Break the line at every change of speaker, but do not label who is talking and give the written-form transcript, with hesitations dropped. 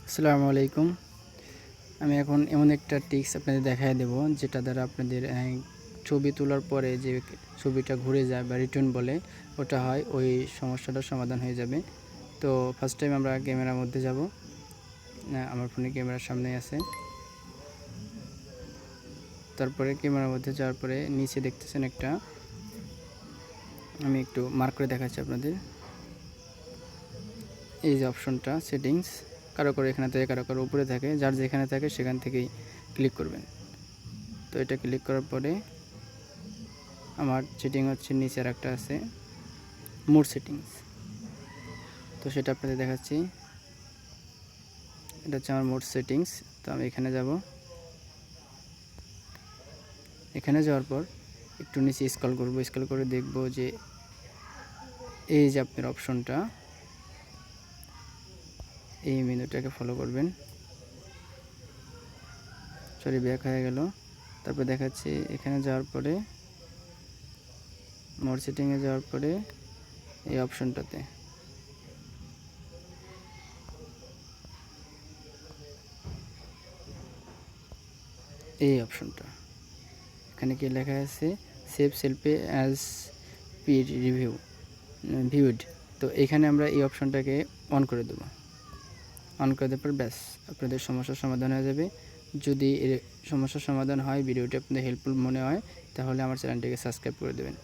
আসসালামু আলাইকুম। আমি এখন এমন একটা ট্রিক্স আপনাদের দেখায় দেব, যেটা দ্বারা আপনাদের ছবি তোলার পরে যে ছবিটা ঘুরে যায় বা রিটার্ন বলে ওটা হয়, ওই সমস্যাটার সমাধান হয়ে যাবে। তো ফার্স্ট টাইম আমরা ক্যামেরার মধ্যে যাব। আমার ফোনে ক্যামেরার সামনে আছে। তারপরে ক্যামেরার মধ্যে যাওয়ার পরে নিচে দেখতেছেন একটা, আমি একটু মার্ক করে দেখাচ্ছি আপনাদের। এই যে অপশনটা সেটিংস, কারো করে এখানে থেকে কারো কারো উপরে থাকে, যার যেখানে থাকে সেখান থেকেই ক্লিক করবেন। তো এটা ক্লিক করার পরে আমার সেটিং হচ্ছে নিচে আর একটা আছে মোড সেটিংস, তো সেটা আপনাদের দেখাচ্ছি। এটা হচ্ছে আমার মোড সেটিংস। তো আমি এখানে যাব। এখানে যাওয়ার পর একটু নিচে স্ক্রল করব, স্ক্রল করে দেখব যে এই যে আপনার অপশনটা, এই মেনুটাকে ফলো করবেন। সরি, ব্যাক হয়ে গেল। তারপর দেখাচ্ছি এখানে যাওয়ার পরে মোড সেটিংয়ে যাওয়ার পরে এই অপশনটাতে এই অপশনটা এখানে কি লেখা আছে, save selfie as P review viewed. তো এখানে আমরা এই অপশনটাকে অন করে দেব। অন করে দেওয়ার পর ব্যাস আপনাদের সমস্যার সমাধান হয়ে যাবে। যদি এর সমস্যার সমাধান হয়, ভিডিওটি আপনাদের হেল্পফুল মনে হয়, তাহলে আমার চ্যানেলটিকে সাবস্ক্রাইব করে দেবেন।